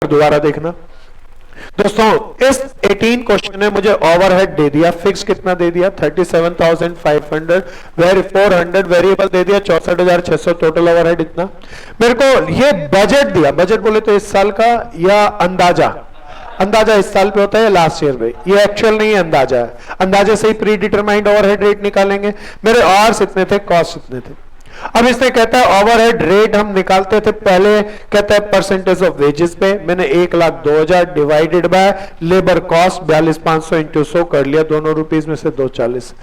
दोबारा देखना दोस्तों, इस 18 क्वेश्चन ने मुझे ओवरहेड दे दिया, फिक्स कितना दे दिया 37,500, 400 वेरिएबल दे दिया 64,600, टोटल ओवरहेड इतना। मेरे को ये बजट दिया, बजट बोले तो इस साल का या अंदाजा, अंदाजा इस साल पे होता है लास्ट ईयर पे, ये एक्चुअल नहीं है, अंदाजा है, अंदाजे से ही प्री डिटरमाइंड ओवरहेड रेट निकालेंगे। मेरे आवर्स इतने थे, कॉस्ट इतने थे। अब इसने कहता है ओवरहेड रेट हम निकालते थे पहले, कहता है परसेंटेज ऑफ वेजेस पे, मैंने 1,02,000 divided by labour cost 42,500 into 100 कर लिया, दोनों रुपीस में से 240।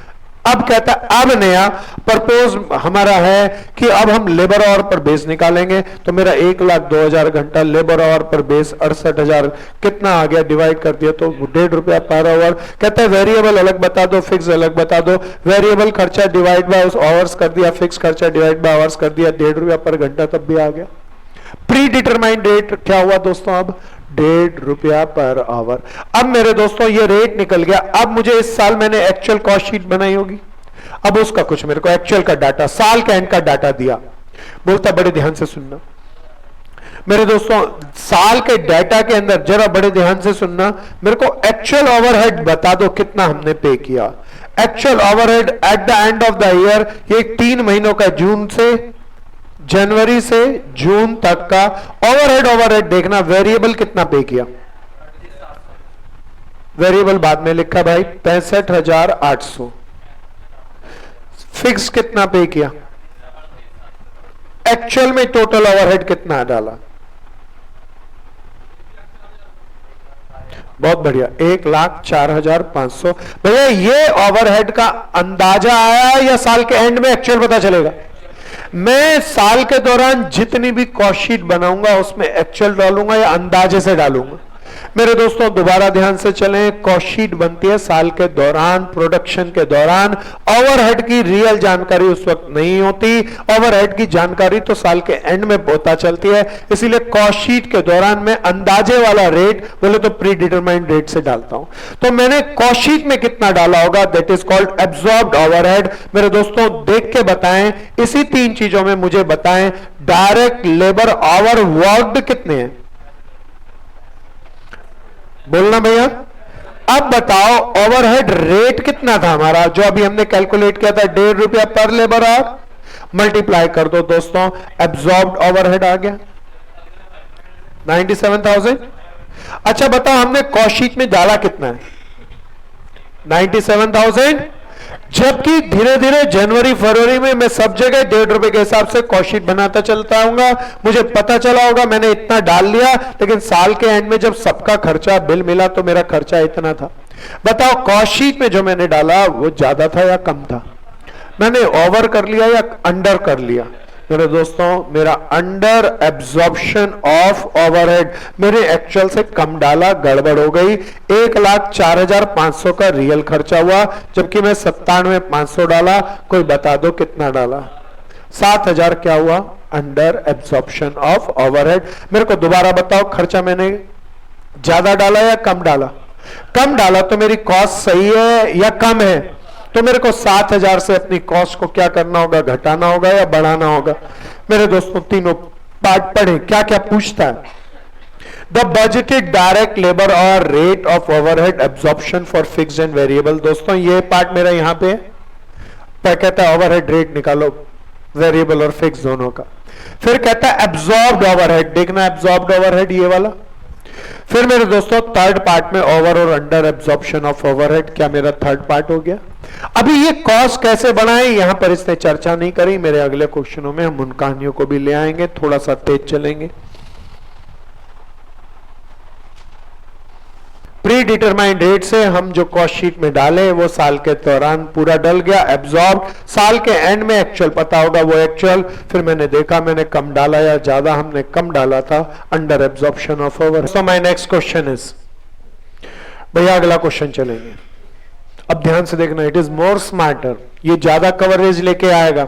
अब कहता है अब नया प्रपोज हमारा है कि अब हम लेबर आवर पर बेस निकालेंगे, तो मेरा 1,02,000 घंटा लेबर आवर पर बेस 68,000 कितना आ गया, डिवाइड कर दिया तो ₹1.5 पर आवर। कहता है वेरिएबल अलग बता दो, फिक्स अलग बता दो, वेरिएबल खर्चा डिवाइड बाय उस आवर्स कर दिया, फिक्स खर्चा डिवाइड बाय आवर्स कर दिया, ₹1.5 पर घंटा तब भी आ गया। प्री डिटरमाइंड रेट क्या हुआ दोस्तों, अब ₹1.5 पर आवर। अब मेरे दोस्तों ये रेट निकल गया। अब मुझे इस साल मैंने एक्चुअल कॉस्ट शीट बनाई होगी, अब उसका कुछ मेरे को एक्चुअल का डाटा, साल के एंड का डाटा दिया, बोलता बड़े ध्यान से सुनना मेरे दोस्तों, साल के डाटा के अंदर जरा बड़े ध्यान से सुनना, मेरे को एक्चुअल ओवरहेड बता दो कितना हमने पे किया। Actual overhead at the end of the year, ये 3 महीनों का, जून से जनवरी से जून तक का ओवरहेड देखना, वेरिएबल कितना पे किया, वेरिएबल बाद में लिखा भाई 65,800, फिक्स कितना पे किया, एक्चुअल में टोटल ओवरहेड कितना डाला, बहुत बढ़िया 1,04,500। भैया ये ओवरहेड का अंदाजा आया या साल के एंड में एक्चुअल पता चलेगा? मैं साल के दौरान जितनी भी कॉस्ट शीट बनाऊंगा उसमें एक्चुअल डालूंगा या अंदाजे से डालूंगा? मेरे दोस्तों दोबारा ध्यान से चलें, कॉस्ट शीट बनती है साल के दौरान, प्रोडक्शन के दौरान। ओवरहेड की रियल जानकारी उस वक्त नहीं होती, ओवरहेड की जानकारी तो साल के एंड में पता चलती है, इसीलिए कॉस्ट शीट के दौरान मैं अंदाजे वाला रेट बोले तो प्री डिटरमाइंड रेट से डालता हूं। तो मैंने कॉस्ट शीट में कितना डाला होगा, that is called absorbed overhead. मेरे दोस्तों देख के बताएं, इसी 3 चीजों में मुझे बताएं डायरेक्ट लेबर आवर वर्कड कितने हैं, बोलना भैया। अब बताओ ओवरहेड रेट कितना था हमारा, जो अभी हमने कैलकुलेट किया था ₹1.5 पर लेबर आवर, मल्टीप्लाई कर दो दोस्तों, एब्जॉर्ब्ड ओवरहेड आ गया 97,000। अच्छा बताओ हमने कॉस्ट शीट में डाला कितना है, 97,000, जबकि धीरे धीरे जनवरी फरवरी में मैं सब जगह ₹1.5 के हिसाब से कॉस्ट शीट बनाता चलता आऊंगा। मुझे पता चला होगा मैंने इतना डाल लिया, लेकिन साल के एंड में जब सबका खर्चा बिल मिला तो मेरा खर्चा इतना था। बताओ कॉस्ट शीट में जो मैंने डाला वो ज्यादा था या कम था, मैंने ओवर कर लिया या अंडर कर लिया? मेरे दोस्तों मेरा अंडर एब्जॉर्प्शन ऑफ ओवरहेड, मेरे एक्चुअल से कम डाला, गड़बड़ हो गई। 1,04,500 का रियल खर्चा हुआ, जबकि मैं 97,500 डाला। कोई बता दो कितना डाला? 7,000 क्या हुआ, अंडर एब्जॉर्प्शन ऑफ ओवरहेड। मेरे को दोबारा बताओ खर्चा मैंने ज्यादा डाला या कम डाला? कम डाला तो मेरी कॉस्ट सही है या कम है? तो मेरे को 7,000 से अपनी कॉस्ट को क्या करना होगा, घटाना होगा या बढ़ाना होगा? मेरे दोस्तों तीनों पार्ट पढ़े, क्या क्या पूछता है। द बजटेड डायरेक्ट लेबर और rate of overhead absorption for fixed and variable. दोस्तों ये पार्ट मेरा यहां पे कहता है ओवरहेड रेट निकालो वेरिएबल और फिक्स दोनों का। फिर कहता है एब्जॉर्ब्ड ओवरहेड, देखना एब्जॉर्ब्ड ओवरहेड ये वाला। फिर मेरे दोस्तों थर्ड पार्ट में ओवर और अंडर एब्जॉर्प्शन ऑफ ओवरहेड, क्या मेरा थर्ड पार्ट हो गया। अभी ये कॉस्ट कैसे बनाए यहां पर इसने चर्चा नहीं करी, मेरे अगले क्वेश्चनों में हम उन कहानियों को भी ले आएंगे, थोड़ा सा तेज चलेंगे। प्री डिटरमाइंड रेट से हम जो कॉस्ट शीट में डाले वो साल के दौरान पूरा डल गया, एब्जॉर्ब। साल के एंड में एक्चुअल पता होगा वो एक्चुअल। फिर मैंने देखा मैंने कम डाला या ज्यादा, हमने कम डाला था, under absorption of over. So my next question is, भैया अगला क्वेश्चन चलेंगे, अब ध्यान से देखना, इट इज मोर स्मार्टर, ये ज्यादा कवरेज लेके आएगा।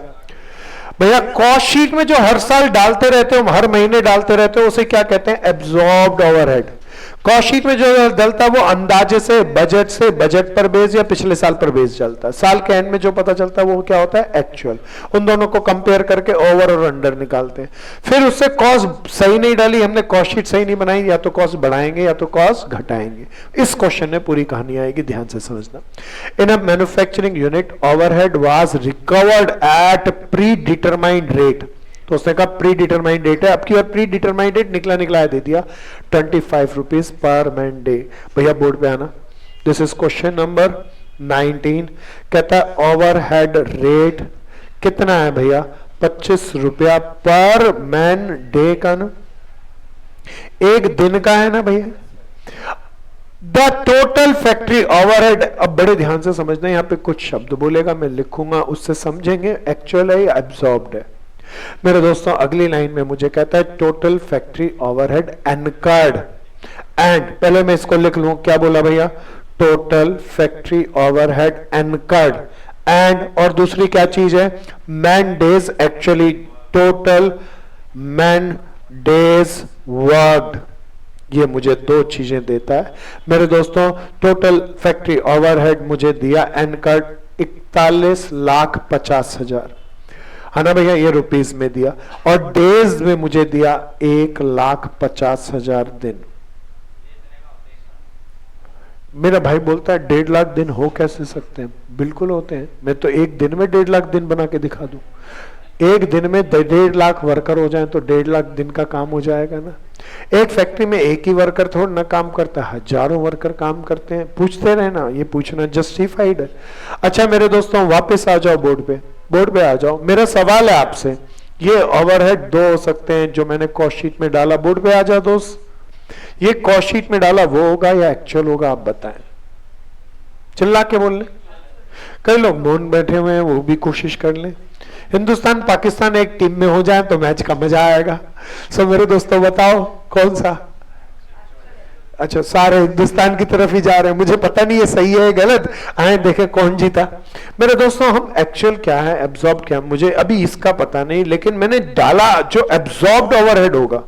भैया कॉस्ट शीट में जो हर साल डालते रहते हो, हर महीने डालते रहते हो, उसे क्या कहते हैं, एब्जॉर्ब्ड ओवरहेड। कॉस्ट शीट में जो डलता है वो अंदाजे से, बजट पर बेस या पिछले साल पर बेस चलता है। साल के एंड में जो पता चलता है वो क्या होता है, एक्चुअल। उन दोनों को कंपेयर करके ओवर और अंडर निकालते हैं। फिर उससे कॉस्ट सही नहीं डाली हमने, कॉस्ट शीट सही नहीं बनाई, या तो कॉस्ट बढ़ाएंगे या तो कॉस्ट घटाएंगे। इस क्वेश्चन में पूरी कहानी आएगी, ध्यान से समझना। In a manufacturing unit overhead was recovered at predetermined rate. तो उसने कहा प्री डिटरमाइंड रेट है, अब की बार प्री डिटरमाइंड रेट निकला है, दे दिया 25 रुपीज पर मैन डे। भैया बोर्ड पे आना, दिस इज क्वेश्चन नंबर 19। कहता है ओवरहेड रेट कितना है भैया, 25 रुपया पर मैन डे का ना, एक दिन का है ना भैया। द टोटल फैक्ट्री ओवरहेड, अब बड़े ध्यान से समझना, यहां पे कुछ शब्द बोलेगा मैं लिखूंगा, उससे समझेंगे एक्चुअल है या एब्सॉर्ब्ड है। मेरे दोस्तों अगली लाइन में मुझे कहता है टोटल फैक्ट्री ओवरहेड एनकर्ड एंड, पहले मैं इसको लिख लूं, क्या बोला भैया, टोटल फैक्ट्री ओवरहेड एनकर्ड एंड, और दूसरी क्या चीज है, man days actually, total man days worked. ये मुझे दो चीजें देता है मेरे दोस्तों। टोटल फैक्ट्री ओवरहेड मुझे दिया एनकर्ड 41,50,000 है ना भैया, ये रुपीस में दिया, और डेज में मुझे दिया 1,50,000 दिन। मेरा भाई बोलता है 1.5 लाख दिन हो कैसे सकते हैं, बिल्कुल होते हैं। मैं तो एक दिन में 1.5 लाख दिन बना के दिखा दूं। एक दिन में 1.5 लाख वर्कर हो जाए तो 1.5 लाख दिन का काम हो जाएगा ना। एक फैक्ट्री में एक ही वर्कर थोड़ा ना काम करता, हजारों वर्कर काम करते हैं। पूछते रहना, ये पूछना जस्टिफाइड है। अच्छा मेरे दोस्तों वापस आ जाओ बोर्ड पे आ जाओ। मेरा सवाल है आपसे, ये ओवरहेड दो हो सकते हैं जो मैंने कॉस्ट शीट में डाला। बोर्ड पे आ जाओ दोस्त, ये कॉस्ट शीट में डाला वो होगा या एक्चुअल होगा, आप बताएं, चिल्ला के बोल लें। कई लोग मौन बैठे हुए हैं, वो भी कोशिश कर लें। हिंदुस्तान पाकिस्तान एक टीम में हो जाए तो मैच का मजा आएगा। सो मेरे दोस्तों बताओ कौन सा, अच्छा सारे हिंदुस्तान की तरफ ही जा रहे हैं, मुझे पता नहीं ये सही है गलत, आए देखें कौन जीता। मेरे दोस्तों हम एक्चुअल क्या है, एब्जॉर्ब क्या है, मुझे अभी इसका पता नहीं, लेकिन मैंने डाला जो एब्जॉर्ब्ड ओवरहेड होगा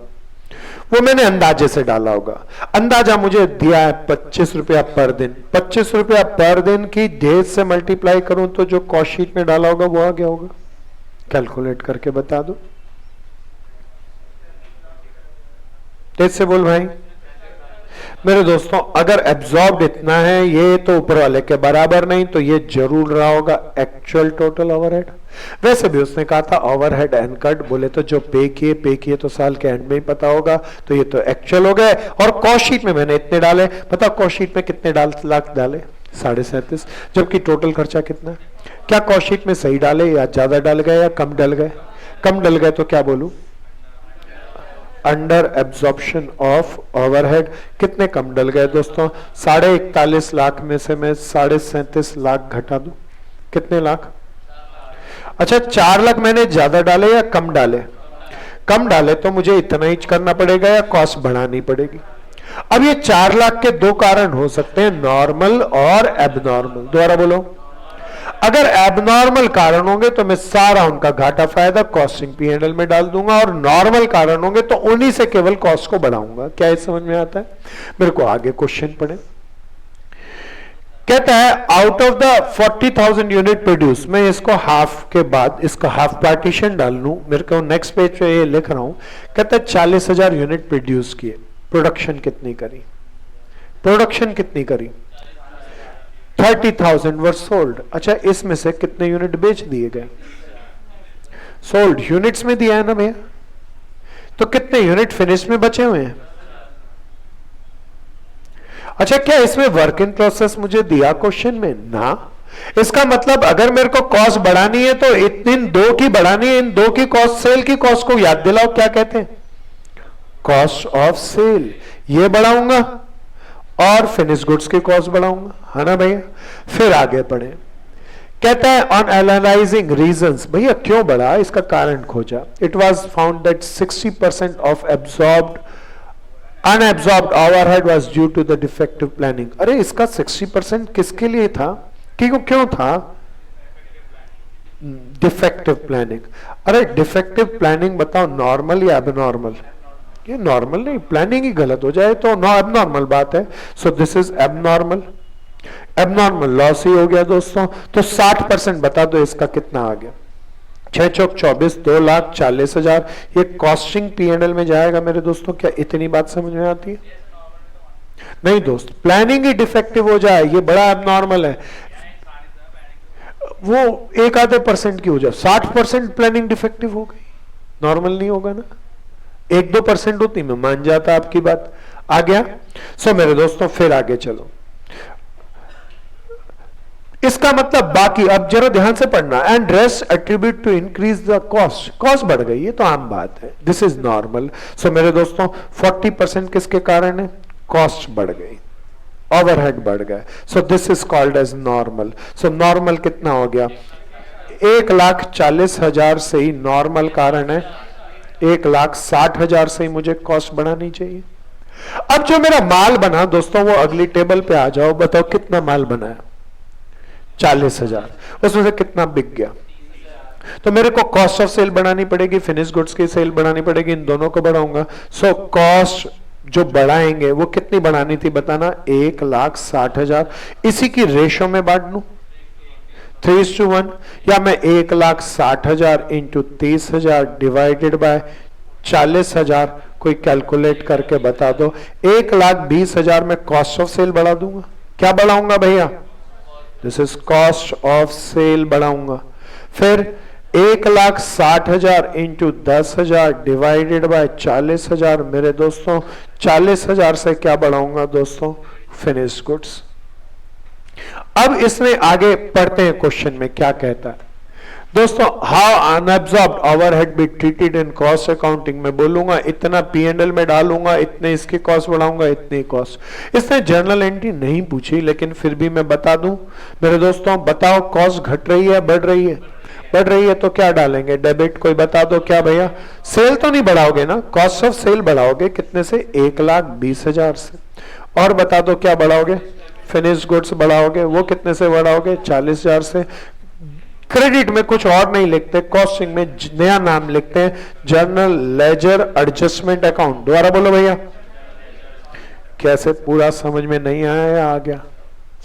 वो मैंने अंदाजे से डाला होगा। अंदाजा मुझे दिया है 25 रुपया पर दिन। 25 रुपया पर दिन की डेज से मल्टीप्लाई करूं तो जो कॉस्ट शीट में डाला होगा वो आ गया होगा। कैलकुलेट करके बता दो, तेज से बोल भाई। मेरे दोस्तों अगर एब्जॉर्ब्ड इतना है, ये तो ऊपर वाले के बराबर नहीं, तो ये जरूर रहा होगा एक्चुअल टोटल ओवरहेड। वैसे भी उसने कहा था ओवरहेड एनकर्ड, बोले तो जो पे किए तो साल के एंड में ही पता होगा, तो ये तो एक्चुअल हो गए। और कॉस्ट शीट में मैंने इतने डाले, पता कॉस्ट शीट में कितने लाख डाले, 37.5, जबकि टोटल खर्चा कितना है। क्या कॉस्ट शीट में सही डाले या ज्यादा डाल गए या कम डल गए, कम डल गए तो क्या बोलूं, अंडर एब्जॉर्प्शन ऑफ ओवरहेड। कितने कम डल गए दोस्तों, 41.5 लाख में से मैं 37.5 लाख घटा दूं, कितने लाख, अच्छा 4 लाख मैंने ज्यादा डाले या कम डाले, कम डाले तो मुझे इतना ही करना पड़ेगा या कॉस्ट बढ़ानी पड़ेगी। अब ये 4 लाख के दो कारण हो सकते हैं, नॉर्मल और एबनॉर्मल। दोबारा बोलो, अगर एबनॉर्मल कारण होंगे तो मैं सारा उनका घाटा फायदा कॉस्टिंग पी&एल में डाल दूंगा, और नॉर्मल कारण होंगे तो उन्हीं से केवल कॉस्ट को बढ़ाऊंगा। क्या ये समझ में आता है? मेरे को आगे क्वेश्चन पढ़े। कहता है out of the 40,000 unit produce, मैं इसको हाफ के बाद इसका हाफ पार्टीशन डाल लूं, मेरे को नेक्स्ट पेज पे ये लिख रहा हूं। कहता है 40,000 यूनिट प्रोड्यूस किए, प्रोडक्शन कितनी करी, प्रोडक्शन कितनी करी, 30,000 वर सोल्ड। अच्छा इसमें से कितने यूनिट बेच दिए गए, सोल्ड यूनिट्स में दिया है ना भैया, तो कितने यूनिट फिनिश में बचे हुए हैं। अच्छा क्या इसमें वर्क इन प्रोसेस मुझे दिया क्वेश्चन में ना, इसका मतलब अगर मेरे को कॉस्ट बढ़ानी है तो इन दो की बढ़ानी है, इन दो की कॉस्ट, सेल की कॉस्ट को याद दिलाओ, क्या कहते हैं, कॉस्ट ऑफ सेल, ये बढ़ाऊंगा और फिनिश गुड्स की कॉस्ट बढ़ाऊंगा, है ना भैया। फिर आगे बढ़े, कहता है ऑन एनालाइजिंग रीजंस, भैया क्यों बढ़ा, इसका कारण खोजा। It was found that 60% of absorbed unabsorbed overhead was due to the defective planning. अरे इसका 60% किसके लिए था, क्यों था, डिफेक्टिव प्लानिंग। अरे डिफेक्टिव प्लानिंग बताओ नॉर्मल या एबनॉर्मल, ये नॉर्मल नहीं, प्लानिंग ही गलत हो जाए तो एबनॉर्मल बात है। So this is abnormal, abnormal loss ही हो गया दोस्तों। तो 60% बता दो इसका कितना आ गया? 6 चौक 24, 2,40,000। ये कॉस्टिंग P&L में जाएगा मेरे दोस्तों। क्या इतनी बात समझ में आती है? नहीं दोस्त, प्लानिंग ही डिफेक्टिव हो जाए ये बड़ा एबनॉर्मल है। वो 1-आधे% की हो जाए, 60% प्लानिंग डिफेक्टिव हो गई, नॉर्मल नहीं होगा ना। 1-2% होती मैं मान जाता आपकी बात। आ गया? सो मेरे दोस्तों फिर आगे चलो। इसका मतलब बाकी, अब जरा ध्यान से पढ़ना। And rest attribute to increase the cost, cost बढ़ गई, ये तो आम बात है, दिस इज नॉर्मल। सो मेरे दोस्तों 40% किसके कारण है? कॉस्ट बढ़ गई, ओवरहेड बढ़ गए। So this is called as normal. So normal कितना हो गया? 1,40,000 से ही नॉर्मल कारण है, 1,60,000 से ही मुझे कॉस्ट बढ़ानी चाहिए। अब जो मेरा माल बना दोस्तों, वो अगली टेबल पे आ जाओ, बताओ कितना माल बनाया? 40,000। उसमें से कितना बिक गया? तो मेरे को कॉस्ट ऑफ सेल बढ़ानी पड़ेगी, फिनिश गुड्स की सेल बढ़ानी पड़ेगी, इन दोनों को बढ़ाऊंगा। सो कॉस्ट जो बढ़ाएंगे वो कितनी बढ़ानी थी बताना? 1,60,000। इसी की रेशो में बांट लूं 3:1, या मैं 1,60,000 इंटू 30,000 डिवाइडेड बाय 40,000, कोई कैलकुलेट करके बता दो। 1,20,000 में कॉस्ट ऑफ सेल बढ़ा दूंगा। क्या बढ़ाऊंगा भैया? This is cost of sale बढ़ाऊंगा। फिर 1,60,000 इंटू 10,000 डिवाइडेड बाय 40,000, मेरे दोस्तों 40,000 से क्या बढ़ाऊंगा दोस्तों? Finish goods. अब इसमें आगे पढ़ते हैं क्वेश्चन में क्या कहता है दोस्तों। How unabsorbed overhead be treated in cost accounting में बोलूंगा, इतना P&L में डालूंगा, इतने इसकी कॉस्ट बढ़ाऊंगा, इतनी कॉस्ट। इसने जर्नल एंट्री नहीं पूछी, लेकिन फिर भी मैं बता दूं मेरे दोस्तों। बताओ कॉस्ट घट रही है बढ़ रही है? बढ़ रही है तो क्या डालेंगे? डेबिट। कोई बता दो क्या भैया? सेल तो नहीं बढ़ाओगे ना, कॉस्ट ऑफ सेल बढ़ाओगे कितने से? 1,20,000 से। और बता दो क्या बढ़ाओगे? फिनिश गुड्स बढ़ाओगे, वो कितने से बढ़ाओगे? 40,000 से। क्रेडिट में कुछ और नहीं लिखते, कॉस्टिंग में नया नाम लिखते हैं, जर्नल लेजर एडजस्टमेंट अकाउंट। दोबारा बोलो भैया। कैसे? पूरा समझ में नहीं आया या आ गया?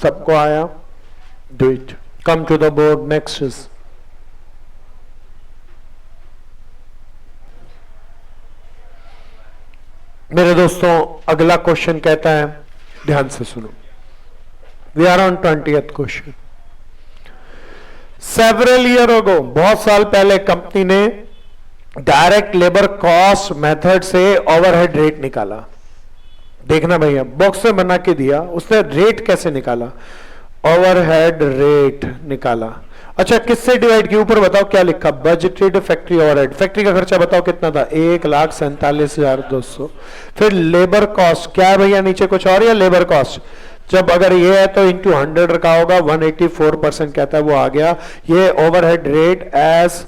सबको आया? Do it. Come to the board. Next is मेरे दोस्तों अगला क्वेश्चन कहता है, ध्यान से सुनो। We are on 20th question. Several year ago, बहुत साल पहले कंपनी ने डायरेक्ट लेबर कॉस्ट मेथड से ओवरहेड रेट निकाला। देखना भैया, बॉक्स में बना के दिया, उसने रेट कैसे निकाला? ओवरहेड रेट निकाला। अच्छा, किससे डिवाइड किया? ऊपर बताओ क्या लिखा? Budgeted factory overhead. फैक्ट्री का खर्चा बताओ कितना था? 1,47,200। फिर लेबर कॉस्ट क्या है भैया? नीचे कुछ और या लेबर कॉस्ट? जब अगर ये है तो इंटू 100 रखा होगा, 184% कहता है, वो आ गया। ये overhead rate as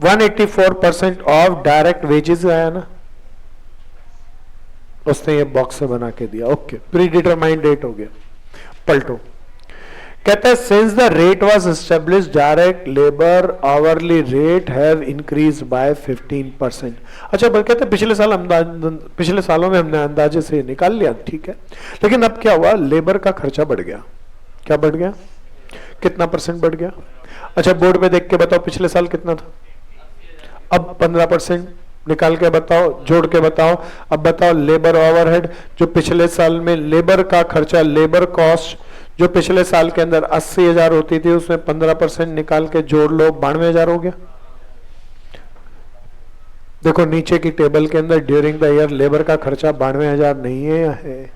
184% of direct wages आया ना, उसने ये बॉक्स से बना के दिया। ओके, प्री डिटरमाइंड रेट हो गया। पलटो, कहता है since the rate was established direct labour hourly rate have increase by 15%। अच्छा, बल्कि कहते पिछले सालों में हमने अंदाजे से निकाल लिया, ठीक है, लेकिन अब क्या हुआ? लेबर का खर्चा बढ़ गया। क्या बढ़ गया? कितना % बढ़ गया? अच्छा, बोर्ड में देख के बताओ पिछले साल कितना था? अब 15% निकाल के बताओ, जोड़ के बताओ। अब बताओ लेबर ओवरहेड, जो पिछले साल में लेबर का खर्चा, लेबर कॉस्ट जो पिछले साल के अंदर 80,000 होती थी, उसमें 15% निकाल के जोड़ लो, 92,000 हो गया। देखो नीचे की टेबल के अंदर ड्यूरिंग द ईयर लेबर का खर्चा 92,000 नहीं है,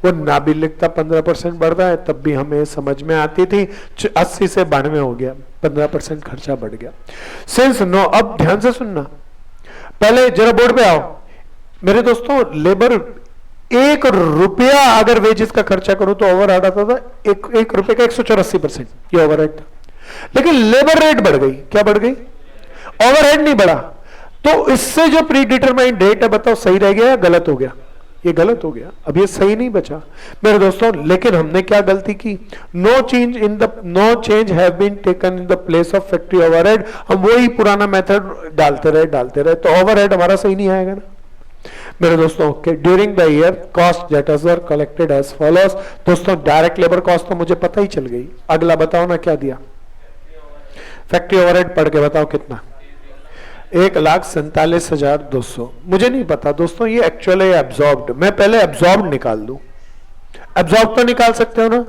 वो ना भी लिखता 15% बढ़ रहा है, तब भी हमें समझ में आती थी। 80 से 92 हो गया, 15% खर्चा बढ़ गया। सिंस नो, अब ध्यान से सुनना, पहले जरा बोर्ड पे आओ मेरे दोस्तों। लेबर 1 रुपया अगर वेजेस का खर्चा करो तो ओवरहेड आता था 1 रुपए का 184%, ये ओवरहेड था। लेकिन लेबर रेट बढ़ गई। क्या बढ़ गई? ओवरहेड नहीं बढ़ा। तो इससे जो प्री डिटरमाइंड रेट है, बताओ सही रह गया या गलत हो गया? ये गलत हो गया। अब ये सही नहीं बचा मेरे दोस्तों। लेकिन हमने क्या गलती की? No change have been taken in the place of factory overhead. हम वही पुराना मेथड डालते रहे, तो ओवरहेड हमारा सही नहीं आएगा ना। मेरे दोस्तों during the year cost debtors were collected as follows. दोस्तों डायरेक्ट लेबर कॉस्ट तो मुझे पता ही चल गई, अगला बताओ ना क्या दिया, फैक्ट्री ओवरहेड पढ़ के बताओ कितना, 1,47,200। मुझे नहीं पता दोस्तों ये एक्चुअल है एब्जॉर्ब्ड, मैं पहले एब्जॉर्ब्ड निकाल दूं। एब्जॉर्ब तो निकाल सकते हो ना,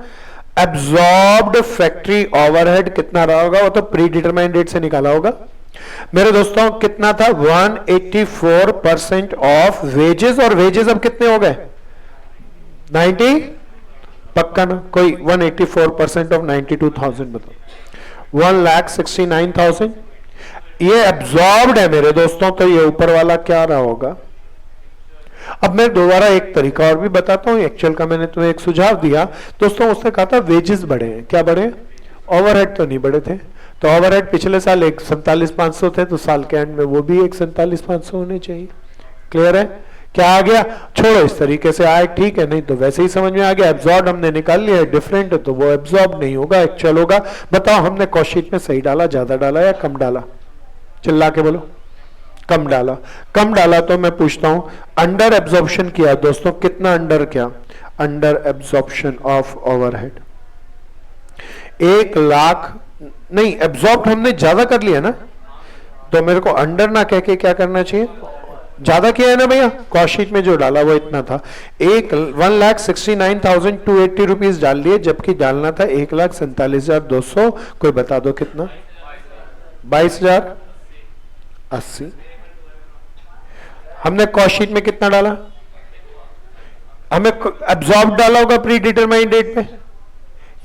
एब्जॉर्ब्ड फैक्ट्री ओवरहेड कितना रहा होगा, वो तो प्री डिटरमाइंड डेट से निकाला होगा। मेरे दोस्तों कितना था, 184% ऑफ वेजेस, और वेजेस अब कितने हो गए 90, पक्का ना, कोई 184% ऑफ 92,000 बताओ, 1,69,000। ये एब्जॉर्ब्ड है मेरे दोस्तों, तो ये ऊपर वाला क्या रहा होगा। अब मैं दोबारा एक तरीका और भी बताता हूं, एक्चुअल का मैंने तुम्हें एक सुझाव दिया दोस्तों, उसने कहा था वेजेस बढ़े हैं, क्या बढ़े, ओवरहेड तो नहीं बढ़े थे। तो ओवरहेड पिछले साल 1,47,500 थे, तो साल के एंड में वो भी 1,47,500 होने चाहिए। क्लियर है, क्या आ गया, छोड़ो इस तरीके से आए ठीक है, नहीं तो वैसे ही समझ में आ गया। एब्जॉर्ब हमने निकाल लिया, डिफरेंट है तो वो एब्जॉर्ब नहीं होगा, एक्चुअल होगा। बताओ हमने कॉस्ट शीट में सही डाला, ज्यादा डाला या कम डाला, चिल्ला के बोलो, कम डाला। कम डाला तो मैं पूछता हूं अंडर एब्जॉर्प्शन किया दोस्तों, कितना अंडर, क्या अंडर एब्जॉर्प्शन ऑफ ओवरहेड, 1,00,000 नहीं, एब्जॉर्ब हमने ज्यादा कर लिया ना, तो मेरे को अंडर ना कह के क्या करना चाहिए, ज्यादा किया है ना भैया, कॉस्ट शीट में जो डाला वो इतना था, 1,69,280 रुपीज डाल दिए, जबकि डालना था 1,47,200। कोई बता दो कितना, 22,080। हमने कॉस्ट शीट में कितना डाला, हमें एब्जॉर्ब डाला होगा प्री डिटरमाइंड डेट पे,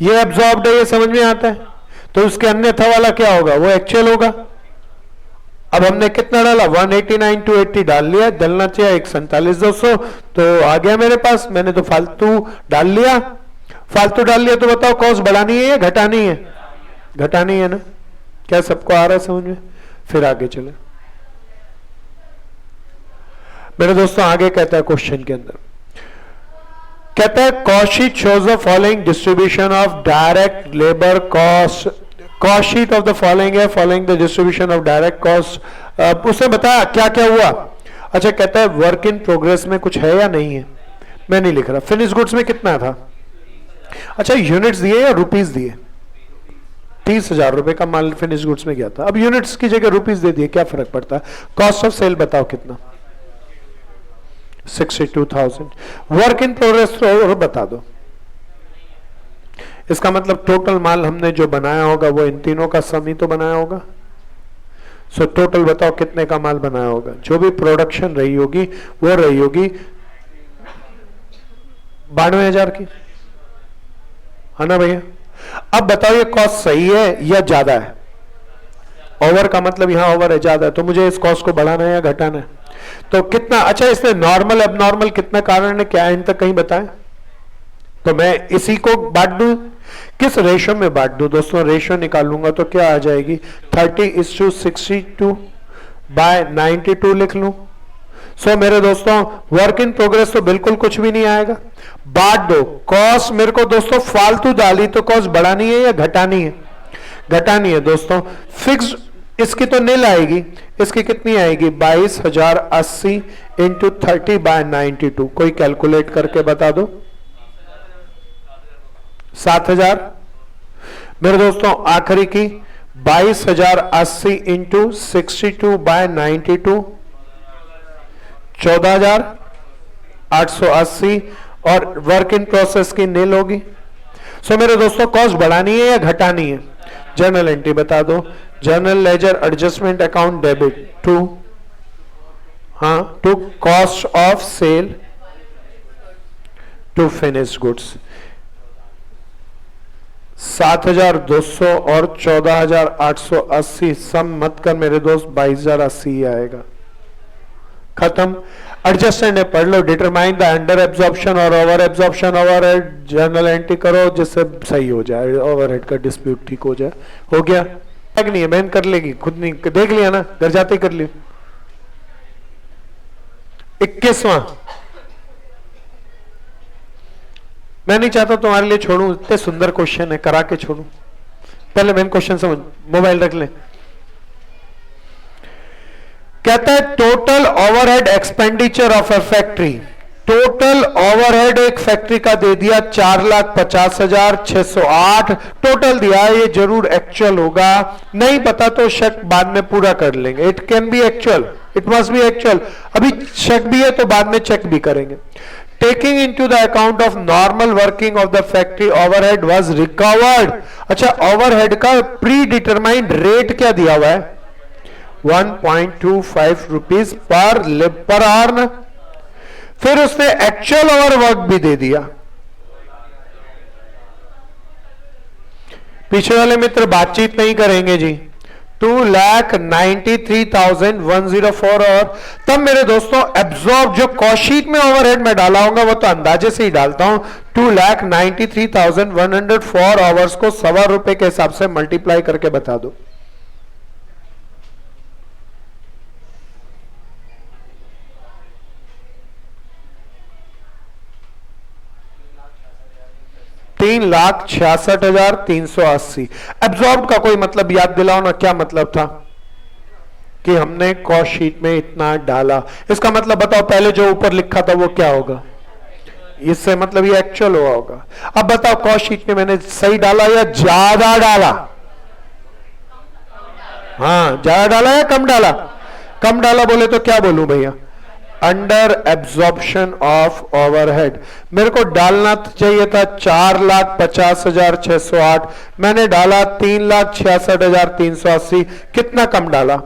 ये एब्जॉर्ब्ड है, ये समझ में आता है, तो उसके अन्यथा वाला क्या होगा, वो एक्चुअल होगा। अब हमने कितना डाला, 189,280 डाल लिया, डलना चाहिए 1,47,200, तो आ गया मेरे पास, मैंने तो फालतू डाल लिया। फालतू डाल लिया तो बताओ कॉस्ट बढ़ानी है या घटानी है, घटानी है ना, क्या सबको आ रहा है समझ में। फिर आगे चले मेरे दोस्तों, आगे कहता है क्वेश्चन के अंदर, कहता है cost sheet shows the following distribution of direct labour cost, cost sheet of the following है, following the distribution of direct cost. उसने बताया क्या क्या हुआ। अच्छा कहता है वर्क इन प्रोग्रेस में कुछ है या नहीं है, मैं नहीं लिख रहा। फिनिश गुड्स में कितना था, अच्छा यूनिट्स दिए या रुपीस दिए, 30,000 रुपए का माल फिनिश गुड्स में गया था, अब यूनिट्स की जगह रुपीस दे दिए, क्या फर्क पड़ता है। कॉस्ट ऑफ सेल बताओ कितना, 62,000। वर्क इन प्रोग्रेस और बता दो, इसका मतलब टोटल माल हमने जो बनाया होगा वो इन तीनों का सम ही तो बनाया होगा। सो टोटल बताओ कितने का माल बनाया होगा, जो भी प्रोडक्शन रही होगी वो रही होगी 92,000 की, है ना भैया। अब बताओ ये कॉस्ट सही है या ज्यादा है, ओवर का मतलब यहां ओवर है, ज्यादा है, तो मुझे इस कॉस्ट को बढ़ाना है या घटाना है, तो कितना। अच्छा इसमें नॉर्मल एबनॉर्मल कितना कारण है, क्या इन तक कहीं बताएं, तो मैं इसी को बांट दूं, किस रेशो में बांट दूं दोस्तों, रेशो निकालूंगा तो क्या आ जाएगी, 30:62/92 लिख लूं। सो मेरे दोस्तों वर्क इन प्रोग्रेस तो बिल्कुल कुछ भी नहीं आएगा, बांट दो। कॉस्ट मेरे को दोस्तों फालतू डाली, तो कॉस्ट बढ़ानी है या घटानी है, घटानी है दोस्तों। फिक्स इसकी तो नील आएगी, इसकी कितनी आएगी, 22,080 इंटू 30/92। कोई कैलकुलेट करके बता दो, 7,000। मेरे दोस्तों आखिरी की 22,080 इंटू 62/92, 14,880, और वर्क इन प्रोसेस की नील होगी। सो मेरे दोस्तों कॉस्ट बढ़ानी है या घटानी है, जर्नल एंट्री बता दो, journal ledger adjustment account debit to, हाँ to cost of sale to finish goods, 7,200 और 14,880 सम मत कर मेरे दोस्त, 22,080 आएगा, खत्म। एडजस्टेंट है पढ़ लो, डिटरमाइन द अंडर एब्जॉर्प्शन और over absorption overhead, journal entry करो जिससे सही हो जाए, ओवरहेड का डिस्प्यूट ठीक हो जाए। हो गया, नहीं है बहन कर लेगी, खुद नहीं देख लिया ना, घर जाते ही कर लिया। 21वां, मैं नहीं चाहता तुम्हारे लिए छोड़ूं, इतने सुंदर क्वेश्चन है, करा के छोड़ूं। पहले मैंने क्वेश्चन समझ, मोबाइल रख ले। कहता है total overhead expenditure of a factory, total overhead एक फैक्ट्री का दे दिया 4,50,608 टोटल दिया है। ये जरूर एक्चुअल होगा, नहीं पता तो शक बाद में पूरा कर लेंगे। It can be actual, it must be actual. अभी शक भी है तो बाद में चेक भी करेंगे। Taking into the account of normal working of the factory overhead was recovered. अच्छा, ओवरहेड का प्री डिटरमाइंड रेट क्या दिया हुआ है? 1.25 रुपीज पर आवर। फिर उसने एक्चुअल ओवर वर्क भी दे दिया। पीछे वाले मित्र बातचीत नहीं करेंगे जी। 2,93,104 और तब मेरे दोस्तों एब्जॉर्ब जो कॉस्टशीट में ओवरहेड में डाला होगा वो तो अंदाजे से ही डालता हूं। 2,93,104 आवर्स को ₹1.25 के हिसाब से मल्टीप्लाई करके बता दो। ₹3,66,380। एब्जॉर्ब का कोई मतलब याद दिलाओ ना, क्या मतलब था कि हमने कॉस्ट शीट में इतना डाला। इसका मतलब बताओ, पहले जो ऊपर लिखा था वो क्या होगा? इससे मतलब ये एक्चुअल हुआ होगा। अब बताओ कॉस्ट शीट में मैंने सही डाला या ज्यादा डाला? हाँ, ज्यादा डाला या कम डाला? कम डाला बोले तो क्या बोलूं भैया? Under absorption of overhead. मेरे को डालना चाहिए था 4,50,608, मैंने डाला 3,66,380। कितना कम डाला?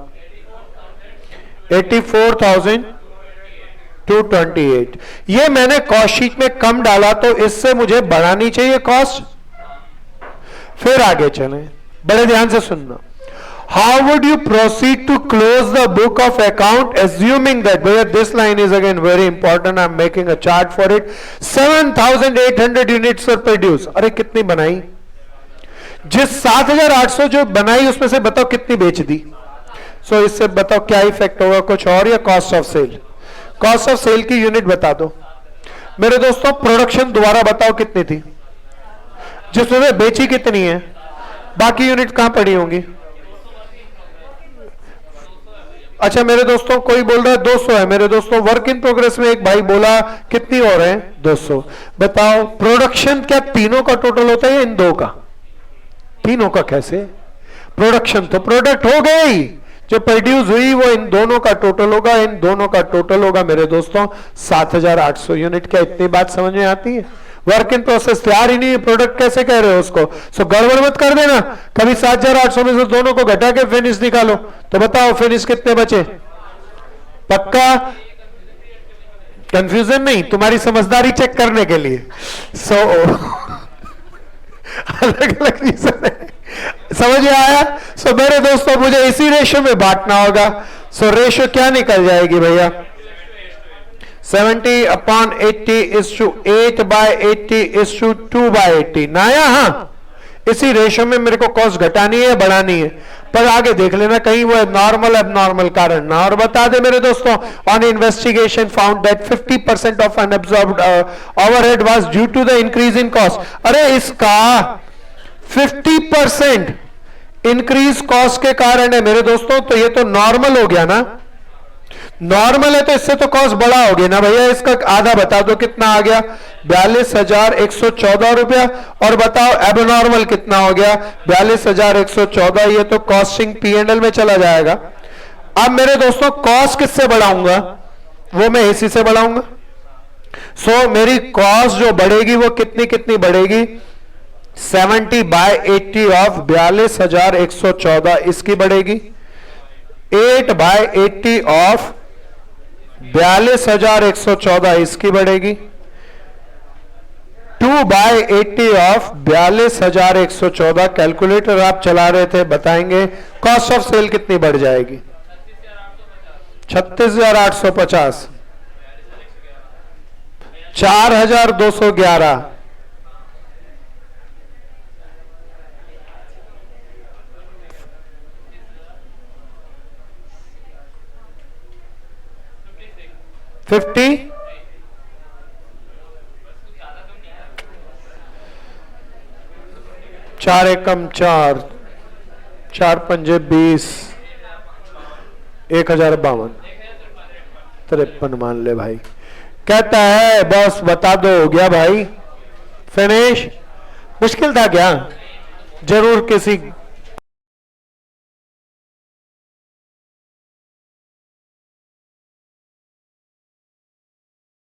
84,228। ये मैंने कॉस्ट शीट में कम डाला तो इससे मुझे बढ़ानी चाहिए कॉस्ट। फिर आगे चलें, बड़े ध्यान से सुनना। How would you proceed to close the book of account assuming that, this line is again very important, I'm making a chart for it. 7,800 units were produced. अरे कितनी बनाई? जिस 7,800 जो बनाई उसमें से बताओ कितनी बेच दी। सो इससे बताओ क्या इफेक्ट होगा, कुछ और या cost of sale? Cost of sale की यूनिट बता दो मेरे दोस्तों। प्रोडक्शन दोबारा बताओ कितनी थी, जिसमें बेची कितनी है, बाकी यूनिट कहां पड़ी होंगी? अच्छा मेरे दोस्तों, कोई बोल रहा है 200 है। मेरे दोस्तों वर्क इन प्रोग्रेस में एक भाई बोला कितनी और है? 200। बताओ प्रोडक्शन क्या तीनों का टोटल होता है या इन दो का? तीनों का कैसे? प्रोडक्शन तो प्रोडक्ट हो गई, जो प्रोड्यूस हुई वो इन दोनों का टोटल होगा। इन दोनों का टोटल होगा मेरे दोस्तों 7,800 यूनिट। क्या इतनी बात समझ में आती है? वर्क इन प्रोसेस तैयार ही नहीं है, प्रोडक्ट कैसे कह रहे हो उसको? सो गड़बड़ मत कर देना कभी। 7,800 में से दोनों को घटा के फिनिश निकालो तो बताओ फिनिश कितने बचे? पक्का कंफ्यूजन नहीं, तुम्हारी समझदारी चेक करने के लिए। सो अलग अलग रीजन है, समझ में आया? सो मेरे दोस्तों मुझे इसी रेशो में बांटना होगा। सो रेशो क्या निकल जाएगी भैया? 70/80 is to 8/80 is to 2/80 ना। हाँ, इसी रेशो में मेरे को कॉस्ट घटानी है बढ़ानी है, पर आगे देख लेना कहीं वो नॉर्मल एबनॉर्मल कारण ना। और बता दे मेरे दोस्तों, on investigation found that 50% of unabsorbed overhead was due to the increase in cost. अरे इसका 50% इंक्रीज कॉस्ट के कारण है मेरे दोस्तों, तो ये तो नॉर्मल हो गया ना। नॉर्मल है तो इससे तो कॉस्ट बड़ा हो गया ना भैया। इसका आधा बता दो कितना आ गया? 42,114 रुपया। और बताओ एबनॉर्मल कितना हो गया? 42,114। ये तो कॉस्टिंग P&L में चला जाएगा। अब मेरे दोस्तों कॉस्ट किससे बढ़ाऊंगा? वो मैं इसी से बढ़ाऊंगा। सो मेरी कॉस्ट जो बढ़ेगी वो कितनी कितनी बढ़ेगी? 70/80 ऑफ 42,114 इसकी बढ़ेगी। 8/80 ऑफ 42,114 इसकी बढ़ेगी। 2/80 ऑफ 42,114। कैलकुलेटर आप चला रहे थे, बताएंगे कॉस्ट ऑफ सेल कितनी बढ़ जाएगी? 36,850। 4,211। फिफ्टी 4 एकम 4, 4 पंजे 20, 1052 53 मान ले भाई। कहता है बॉस बता दो, हो गया भाई फिनिश। मुश्किल था क्या? जरूर किसी